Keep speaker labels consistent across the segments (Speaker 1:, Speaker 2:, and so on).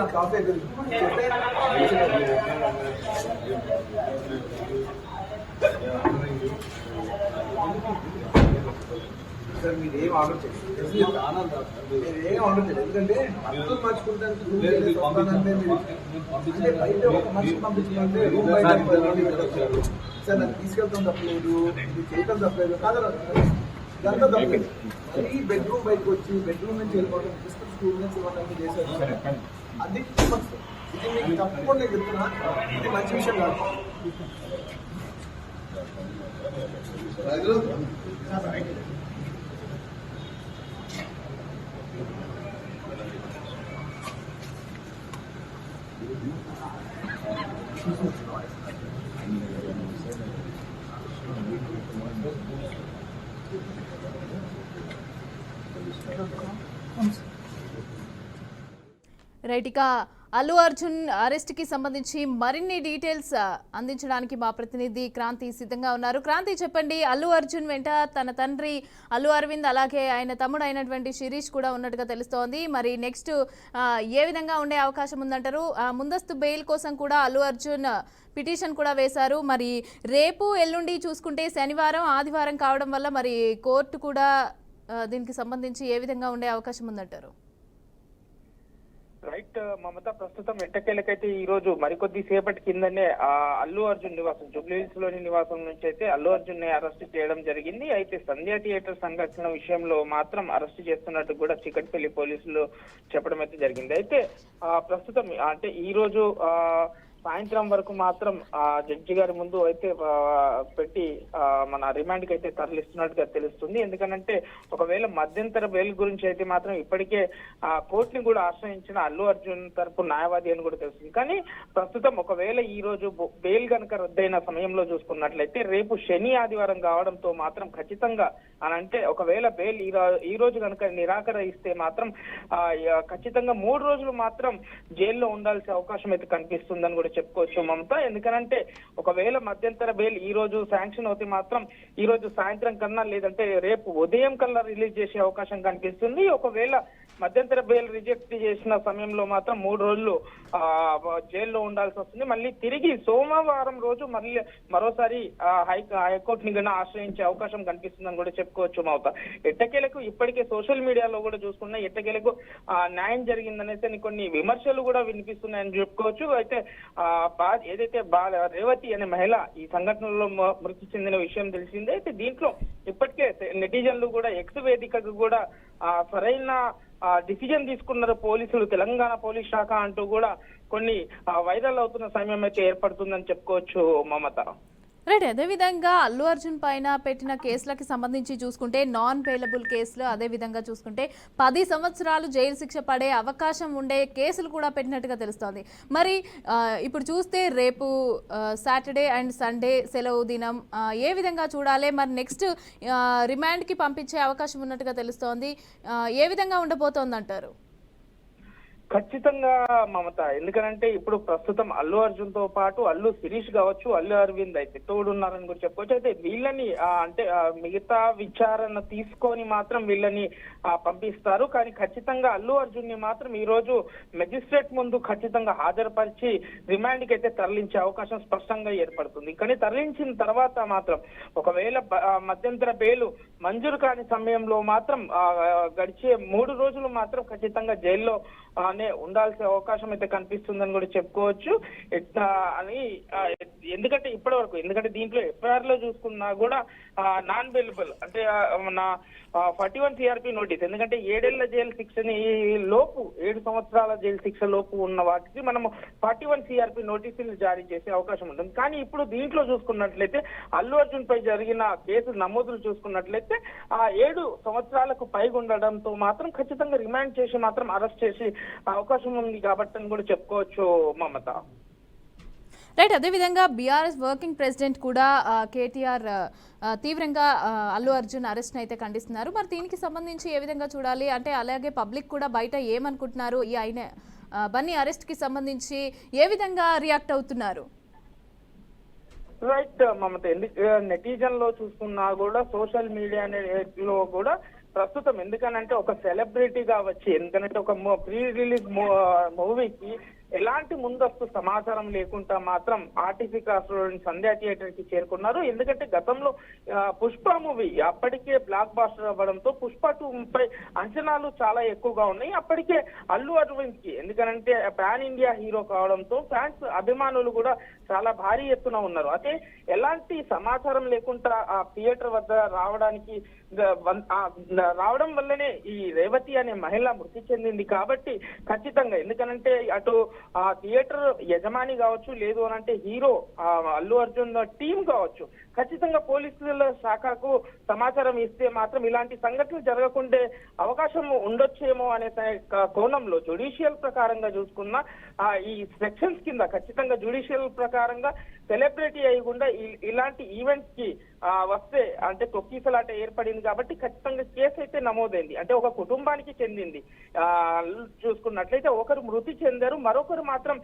Speaker 1: నా coffee sir మీరు ఏం ఆర్డర్ చేయండి, మీరు ఏం ఆర్డర్ చేయండి. ఎందుకంటే అర్థం మార్చుకుంటానికి బయట ఒక మనిషి పంపించుకుంటే రూమ్ బయట సార్ నన్ను తీసుకెళ్తాం తప్పలేదు, ఇది చేయటం తప్పలేదు కాదు, ఇదంతా తప్పలేదు. మళ్ళీ బెడ్రూమ్ బయటకు వచ్చి బెడ్రూమ్ నుంచి వెళ్ళిపోవడం, స్కూల్ నుంచి ఇవ్వడానికి చేశారు. అది ఇది మీకు తప్పకుండా చెప్తున్నా, ఇది మంచి విషయం కాదు.
Speaker 2: రైట్, ఇక అల్లు అర్జున్ అరెస్ట్ కి సంబంధించి మరిన్ని డీటెయిల్స్ అందించడానికి మా ప్రతినిధి క్రాంతి సిద్ధంగా ఉన్నారు. క్రాంతి, చెప్పండి. అల్లు అర్జున్ వెంట తన తండ్రి అల్లు అరవింద్, అలాగే ఆయన తమ్ముడు అయినటువంటి శిరీష్ కూడా ఉన్నట్టుగా తెలుస్తోంది. మరి నెక్స్ట్ ఏ విధంగా ఉండే అవకాశం ఉందంటారు? ముందస్తు బెయిల్ కోసం కూడా అల్లు అర్జున్ పిటిషన్ కూడా వేశారు. మరి రేపు ఎల్లుండి చూసుకుంటే శనివారం ఆదివారం కావడం వల్ల మరి కోర్టు కూడా దీనికి సంబంధించి ఏ విధంగా ఉండే అవకాశం ఉందంటారు?
Speaker 3: రైట్ మమత, ప్రస్తుతం ఎట్టకేలకైతే ఈ రోజు మరికొద్ది సేపటి కిందనే అల్లు అర్జున్ నివాసం జూబ్లీహిల్స్ లోని నివాసం నుంచి అయితే అల్లు అర్జున్ ని అరెస్ట్ చేయడం జరిగింది. అయితే సంధ్యా థియేటర్ సంఘటన విషయంలో మాత్రం అరెస్ట్ చేస్తున్నట్టు కూడా చికట్పల్లి పోలీసులు చెప్పడం అయితే జరిగింది. అయితే ప్రస్తుతం అంటే ఈ రోజు సాయంత్రం వరకు మాత్రం జడ్జి గారి ముందు అయితే పెట్టి మన రిమాండ్ కి అయితే తరలిస్తున్నట్టుగా తెలుస్తుంది. ఎందుకంటే ఒకవేళ మధ్యంతర బెయిల్ గురించి అయితే మాత్రం ఇప్పటికే కోర్టుని కూడా ఆశ్రయించిన అల్లు అర్జున్ తరపు న్యాయవాది అని కూడా తెలుస్తుంది. కానీ ప్రస్తుతం ఒకవేళ ఈ రోజు బెయిల్ కనుక రద్దయిన సమయంలో చూసుకున్నట్లయితే రేపు శని ఆదివారం కావడంతో మాత్రం ఖచ్చితంగా అని అంటే ఒకవేళ బెయిల్ ఈ రోజు కనుక నిరాకరిస్తే మాత్రం ఖచ్చితంగా 3 రోజులు మాత్రం జైల్లో ఉండాల్సిన అవకాశం అయితే కనిపిస్తుందని కూడా చెప్పుకోవచ్చు మమత. ఎందుకనంటే ఒకవేళ మధ్యంతర బెయిల్ ఈ రోజు శాంక్షన్ అవుతే మాత్రం ఈ రోజు సాయంత్రం కన్నా లేదంటే రేపు ఉదయం కల్లా రిలీజ్ చేసే అవకాశం కనిపిస్తుంది. ఒకవేళ మధ్యంతర బెయిల్ రిజెక్ట్ చేసిన సమయంలో మాత్రం 3 రోజులు జైల్లో ఉండాల్సి వస్తుంది. మళ్ళీ తిరిగి సోమవారం రోజు మరోసారి హైకోర్టుని కూడా ఆశ్రయించే అవకాశం కనిపిస్తుందని కూడా చెప్పుకోవచ్చు మమత. ఎట్టకేలకు ఇప్పటికే సోషల్ మీడియాలో కూడా చూసుకున్న ఎట్టకేలకు న్యాయం జరిగిందనేసి కొన్ని విమర్శలు కూడా వినిపిస్తున్నాయని చెప్పుకోవచ్చు. అయితే ఏదైతే రేవతి అనే మహిళ ఈ సంఘటనలో మృతి చెందిన విషయం తెలిసిందే. అయితే దీంట్లో ఇప్పటికే నెటిజన్లు కూడా ఎక్స్ వేదికకు కూడా సరైన డిసిజన్ తీసుకున్నారు పోలీసులు, తెలంగాణ పోలీస్ శాఖ అంటూ కూడా కొన్ని వైరల్ అవుతున్న సమయం అయితే ఏర్పడుతుందని చెప్పుకోవచ్చు మమత.
Speaker 2: రైట్, అదేవిధంగా అల్లు అర్జున్ పైన పెట్టిన కేసులకి సంబంధించి చూసుకుంటే నాన్ బెయిలబుల్ కేసులు, అదేవిధంగా చూసుకుంటే 10 సంవత్సరాలు జైలు శిక్ష పడే అవకాశం ఉండే కేసులు కూడా పెట్టినట్టుగా తెలుస్తోంది. మరి ఇప్పుడు చూస్తే రేపు సాటర్డే అండ్ సండే సెలవు దినం, ఏ విధంగా చూడాలి? మరి నెక్స్ట్ రిమాండ్కి పంపించే అవకాశం ఉన్నట్టుగా తెలుస్తోంది. ఏ విధంగా ఉండబోతోంది అంటారు?
Speaker 3: ఖచ్చితంగా మమత, ఎందుకంటే ఇప్పుడు ప్రస్తుతం అల్లు అర్జున్ తో పాటు అల్లు శిరీష్ కావచ్చు, అల్లు అరవింద్ అయితే తోడున్నారని కూడా చెప్పుకోవచ్చు. అయితే వీళ్ళని అంటే మిగతా విచారణ తీసుకొని మాత్రం వీళ్ళని పంపిస్తారు. కానీ ఖచ్చితంగా అల్లు అర్జున్ ని మాత్రం ఈ రోజు మెజిస్ట్రేట్ ముందు ఖచ్చితంగా హాజరుపరిచి రిమాండ్ కి అయితే తరలించే అవకాశం స్పష్టంగా ఏర్పడుతుంది. కానీ తరలించిన తర్వాత మాత్రం ఒకవేళ మధ్యంతర బెయిల్ మంజూరు కాని సమయంలో మాత్రం గడిచే 3 రోజులు మాత్రం ఖచ్చితంగా జైల్లో ఉండాల్సిన అవకాశం అయితే కనిపిస్తుందని కూడా చెప్పుకోవచ్చు. అని ఎందుకంటే ఇప్పటి వరకు దీంట్లో ఎఫ్ఐఆర్ లో చూసుకున్నా కూడా నాన్ బెయిలబుల్ అంటే మన 41 సిఆర్పి నోటీస్, ఎందుకంటే 7 ఏళ్ల జైలు శిక్షని లోపు 7 సంవత్సరాల జైలు శిక్ష లోపు ఉన్న వాటికి మనము 41 సిఆర్పి నోటీసులు జారీ చేసే అవకాశం ఉంటుంది. కానీ ఇప్పుడు దీంట్లో చూసుకున్నట్లయితే అల్లు అర్జున్ పై జరిగిన కేసు నమోదులు చూసుకున్నట్లయితే 7 సంవత్సరాలకు పైగా ఉండడంతో మాత్రం ఖచ్చితంగా రిమాండ్ చేసి మాత్రం అరెస్ట్ చేసి అవకాశం ఉంది కాబట్టి అని కూడా చెప్పుకోవచ్చు మమత.
Speaker 2: రైట్, అదేవిధంగా బీఆర్ఎస్ వర్కింగ్ ప్రెసిడెంట్ కూడా కేటీఆర్ తీవ్రంగా అల్లు అర్జున్ అరెస్ట్ అయితే ఖండిస్తున్నారు. మరి దీనికి సంబంధించి ఏ విధంగా చూడాలి అంటే, అలాగే పబ్లిక్ కూడా బయట ఏమనుకుంటున్నారు, ఈ ఆయన బన్నీ అరెస్ట్ కి సంబంధించి ఏ విధంగా రియాక్ట్ అవుతున్నారు?
Speaker 3: రైట్ మమత, నెటిజన్ లో చూసుకున్నా కూడా సోషల్ మీడియా లో కూడా ప్రస్తుతం ఎందుకనంటే ఒక సెలబ్రిటీగా వచ్చి, ఎందుకంటే ఒక ప్రీ రిలీజ్ మూవీకి ఎలాంటి ముందస్తు సమాచారం లేకుండా మాత్రం ఆర్టీసీ క్రాస్ రోడ్ సంధ్యా థియేటర్ కి చేరుకున్నారు. ఎందుకంటే గతంలో పుష్ప మూవీ అప్పటికే బ్లాక్ బాస్టర్ అవ్వడంతో పుష్ప 2 పై అంచనాలు చాలా ఎక్కువగా ఉన్నాయి. అప్పటికే అల్లు అరవింద్ కి, ఎందుకంటే పాన్ ఇండియా హీరో కావడంతో ఫ్యాన్స్ అభిమానులు కూడా చాలా భారీ ఎత్తున ఉన్నారు. అయితే ఎలాంటి సమాచారం లేకుండా ఆ థియేటర్ వద్ద రావడం వల్లనే ఈ రేవతి అనే మహిళ మృతి చెందింది. కాబట్టి ఖచ్చితంగా, ఎందుకనంటే అటు ఆ థియేటర్ యజమాని కావచ్చు, లేదు అనంటే హీరో అల్లు అర్జున్ టీం కావచ్చు, ఖచ్చితంగా పోలీసుల శాఖకు సమాచారం ఇస్తే మాత్రం ఇలాంటి సంఘటనలు జరగకుండే అవకాశం ఉండొచ్చేమో అనే కోణంలో జ్యుడిషియల్ ప్రకారంగా చూసుకున్న ఈ సెక్షన్స్ కింద ఖచ్చితంగా జ్యుడిషియల్ ప్రకారంగా సెలబ్రిటీ అయ్యకుండా ఇలాంటి ఈవెంట్స్ కి వస్తే అంటే తొక్కిసలాట ఏర్పడింది కాబట్టి ఖచ్చితంగా కేసు అయితే నమోదైంది. అంటే ఒక కుటుంబానికి చెందింది. చూసుకున్నట్లయితే ఒకరు మృతి చెందారు, మరొకరు మాత్రం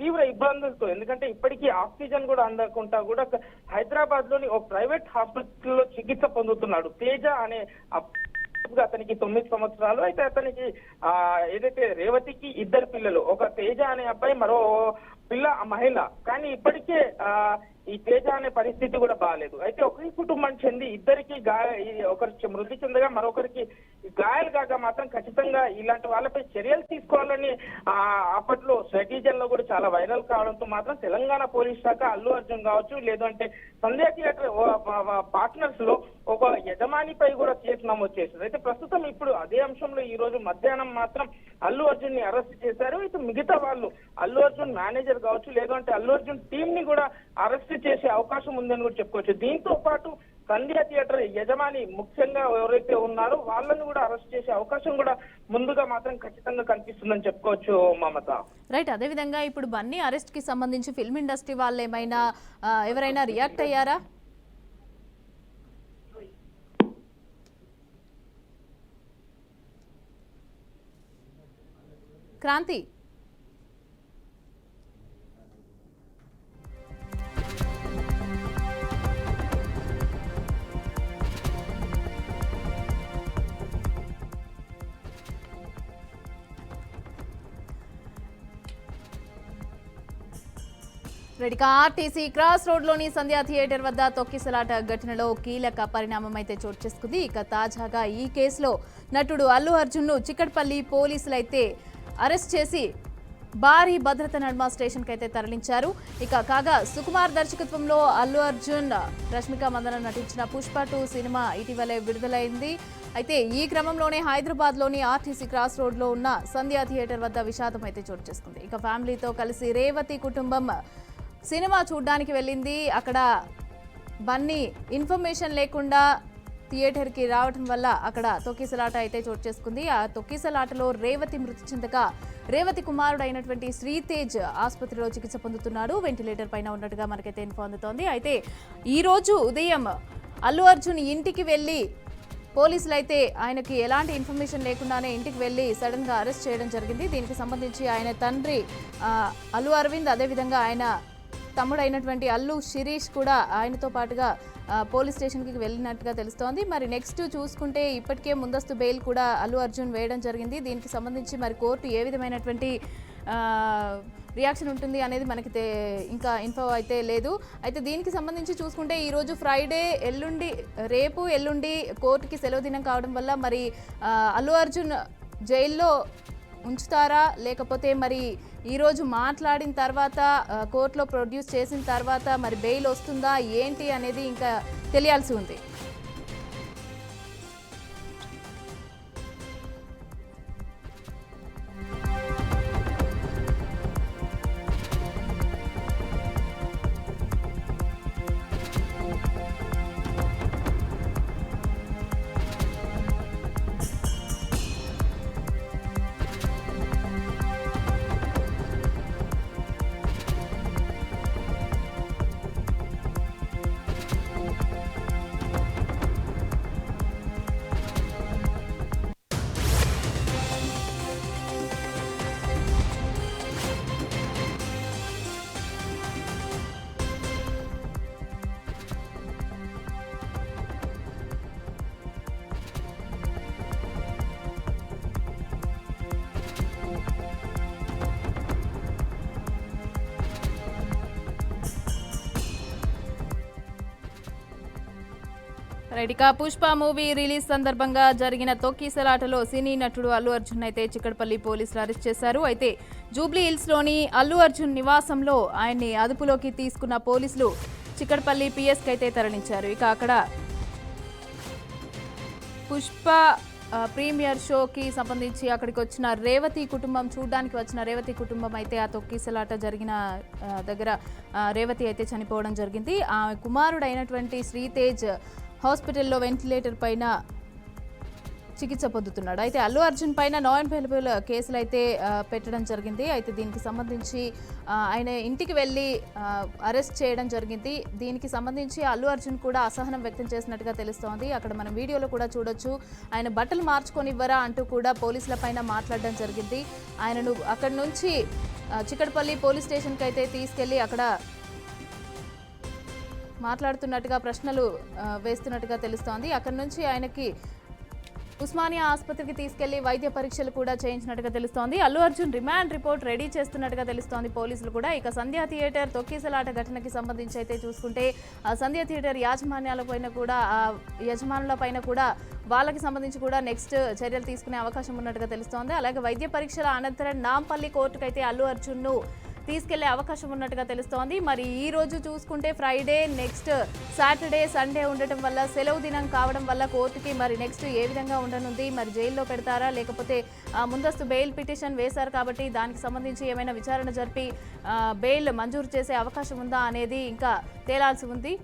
Speaker 3: తీవ్ర ఇబ్బందులతో, ఎందుకంటే ఇప్పటికీ ఆక్సిజన్ కూడా అందకుండా కూడా హైదరాబాద్ లోని ఒక ప్రైవేట్ హాస్పిటల్లో చికిత్స పొందుతున్నాడు. తేజ అనే అతనికి 9 సంవత్సరాలు. అయితే అతనికి ఏదైతే రేవతికి 2 పిల్లలు, ఒక తేజ అనే అబ్బాయి, మరో పిల్ల మహిళ. కానీ ఇప్పటికే ఈ తేజ అనే పరిస్థితి కూడా బాగాలేదు. అయితే ఒకరి కుటుంబం చెంది ఇద్దరికి ఒకరు మృతి చెందగా మరొకరికి గాయాలు కాక మాత్రం ఖచ్చితంగా ఇలాంటి వాళ్ళపై చర్యలు తీసుకోవాలని అప్పట్లో నెటిజన్ లో కూడా చాలా వైరల్ కావడంతో మాత్రం తెలంగాణ పోలీస్ శాఖ అల్లు అర్జున్ కావచ్చు, లేదంటే సంధ్యా థియేటర్ పార్ట్నర్స్ లో ఒక యజమానిపై కూడా కేసు నమోదు చేశారు. అయితే ప్రస్తుతం ఇప్పుడు అదే అంశంలో ఈ రోజు మధ్యాహ్నం మాత్రం అల్లు అర్జున్ ని అరెస్ట్ చేశారు. అయితే మిగతా వాళ్ళు అల్లు అర్జున్ మేనేజర్ కావచ్చు, లేదంటే అల్లు అర్జున్ టీం ని కూడా అరెస్ట్ చేసే అవకాశం ఉందని కూడా చెప్పుకోవచ్చు. దీంతో పాటు సంధ్యా థియేటర్ యజమాని ముఖ్యంగా ఎవరైతే ఉన్నారో వాళ్ళని కూడా అరెస్ట్ చేసే అవకాశం కూడా ముందుగా మాత్రం ఖచ్చితంగా కనిపిస్తుందని చెప్పుకోవచ్చు మమత.
Speaker 2: రైట్, అదే విధంగా ఇప్పుడు బన్నీ అరెస్ట్ కి సంబంధించి ఫిల్మ్ ఇండస్ట్రీ వాళ్ళు ఎవరైనా రియాక్ట్ అయ్యారా? క్రాంతి, ఆర్టీసీ క్రాస్ రోడ్ లోని సంధ్యా థియేటర్ వద్ద తొక్కిసలాట ఘటనలో కీలక పరిణామం అయితే చోటు చేసుకుంది. ఇక తాజాగా ఈ కేసులో నటుడు అల్లు అర్జున్ ను చిక్కడపల్లి పోలీసులు అయితే అరెస్ట్ చేసి భారీ భద్రత నడుమ స్టేషన్ కి అయితే తరలించారు. ఇక కాగా సుకుమార్ దర్శకత్వంలో అల్లు అర్జున్, రష్మిక మందన నటించిన పుష్ప 2 సినిమా ఇటీవలే విడుదలైంది. అయితే ఈ క్రమంలోనే హైదరాబాద్ లోని ఆర్టీసీ క్రాస్ రోడ్ లో ఉన్న సంధ్యా థియేటర్ వద్ద విషాదం అయితే చోటు చేసుకుంది. ఇక ఫ్యామిలీతో కలిసి రేవతి కుటుంబం సినిమా చూడడానికి వెళ్ళింది. అక్కడ బన్నీ ఇన్ఫర్మేషన్ లేకుండా థియేటర్కి రావడం వల్ల అక్కడ తొక్కిసలాట అయితే చోటు చేసుకుంది. ఆ తొక్కిసలాటలో రేవతి మృతి చెందగా రేవతి కుమారుడు అయినటువంటి శ్రీతేజ్ ఆసుపత్రిలో చికిత్స పొందుతున్నాడు. వెంటిలేటర్ పైన ఉన్నట్టుగా మనకైతే ఇన్ఫో అందుతోంది. అయితే ఈరోజు ఉదయం అల్లు అర్జున్ ఇంటికి వెళ్ళి పోలీసులు అయితే ఆయనకి ఎలాంటి ఇన్ఫర్మేషన్ లేకుండానే ఇంటికి వెళ్ళి సడన్ గా అరెస్ట్ చేయడం జరిగింది. దీనికి సంబంధించి ఆయన తండ్రి అల్లు అరవింద్, అదేవిధంగా ఆయన తమ్ముడు అయినటువంటి అల్లు శిరీష్ కూడా ఆయనతో పాటుగా పోలీస్ స్టేషన్కి వెళ్ళినట్టుగా తెలుస్తోంది. మరి నెక్స్ట్ చూసుకుంటే ఇప్పటికే ముందస్తు బెయిల్ కూడా అల్లు అర్జున్ వేయడం జరిగింది. దీనికి సంబంధించి మరి కోర్టు ఏ విధమైనటువంటి రియాక్షన్ ఉంటుంది అనేది మనకి ఇంకా ఇన్ఫో అయితే లేదు. అయితే దీనికి సంబంధించి చూసుకుంటే ఈరోజు ఫ్రైడే, రేపు ఎల్లుండి కోర్టుకి సెలవు దినం కావడం వల్ల మరి అల్లు అర్జున్ జైల్లో ఉంచుతారా, లేకపోతే మరి ఈరోజు మాట్లాడిన తర్వాత కోర్టులో ప్రొడ్యూస్ చేసిన తర్వాత మరి బెయిల్ వస్తుందా ఏంటి అనేది ఇంకా తెలియాల్సి ఉంది. రైట్, ఇక పుష్ప మూవీ రిలీజ్ సందర్భంగా జరిగిన తొక్కిసలాటలో సినీ నటుడు అల్లు అర్జున్ అయితే చిక్కడపల్లి పోలీసులు అరెస్ట్ చేశారు. అయితే జూబ్లీ హిల్స్ లోని అల్లు అర్జున్ నివాసంలో ఆయన్ని అదుపులోకి తీసుకున్న పోలీసులు చిక్కడపల్లి పిఎస్కి అయితే తరలించారు. ఇక అక్కడ పుష్ప ప్రీమియర్ షోకి సంబంధించి అక్కడికి వచ్చిన రేవతి కుటుంబం, చూడడానికి వచ్చిన రేవతి కుటుంబం అయితే ఆ తొక్కిసలాట జరిగిన దగ్గర రేవతి అయితే చనిపోవడం జరిగింది. ఆ కుమారుడైనటువంటి శ్రీతేజ్ హాస్పిటల్లో వెంటిలేటర్ పైన చికిత్స పొందుతున్నాడు. అయితే అల్లు అర్జున్ పైన నాన్ అవైలబుల్ కేసులు అయితే పెట్టడం జరిగింది. అయితే దీనికి సంబంధించి ఆయన ఇంటికి వెళ్ళి అరెస్ట్ చేయడం జరిగింది. దీనికి సంబంధించి అల్లు అర్జున్ కూడా అసహనం వ్యక్తం చేసినట్టుగా తెలుస్తోంది. అక్కడ మనం వీడియోలో కూడా చూడొచ్చు. ఆయన బట్టలు మార్చుకొనివ్వరా అంటూ కూడా పోలీసుల పైన మాట్లాడడం జరిగింది. ఆయనను అక్కడి నుంచి చిక్కడపల్లి పోలీస్ స్టేషన్కి అయితే తీసుకెళ్లి అక్కడ మాట్లాడుతున్నట్టుగా ప్రశ్నలు వేస్తున్నట్టుగా తెలుస్తోంది. అక్కడి నుంచి ఆయనకి ఉస్మానియా ఆసుపత్రికి తీసుకెళ్లి వైద్య పరీక్షలు కూడా చేయించినట్టుగా తెలుస్తోంది. Allu Arjun remand report ready చేస్తున్నట్టుగా తెలుస్తోంది పోలీసులు కూడా. ఇక సంధ్యా థియేటర్ తొక్కిసలాట ఘటనకి సంబంధించి అయితే చూసుకుంటే ఆ సంధ్యా థియేటర్ యజమానుల పైన కూడా వాళ్ళకి సంబంధించి కూడా నెక్స్ట్ చర్యలు తీసుకునే అవకాశం ఉన్నట్టుగా తెలుస్తోంది. అలాగే వైద్య పరీక్షల అనంతరం నాంపల్లి కోర్టుకు అయితే అల్లు అర్జున్ను తీసుకెళ్లే అవకాశం ఉన్నట్టుగా తెలుస్తోంది. మరి ఈ రోజు చూసుకుంటే ఫ్రైడే, నెక్స్ట్ సాటర్డే, సండే ఉండటం వల్ల సెలవు దినం కావడం వల్ల కోర్టుకి మరి నెక్స్ట్ ఏ విధంగా ఉండనుంది, మరి జైల్లో పెడతారా లేకపోతే ముందస్తు బెయిల్ పిటిషన్ వేశారు కాబట్టి దానికి సంబంధించి ఏమైనా విచారణ జరిపి బెయిల్ మంజూరు చేసే అవకాశం ఉందా అనేది ఇంకా తేలాల్సి ఉంది.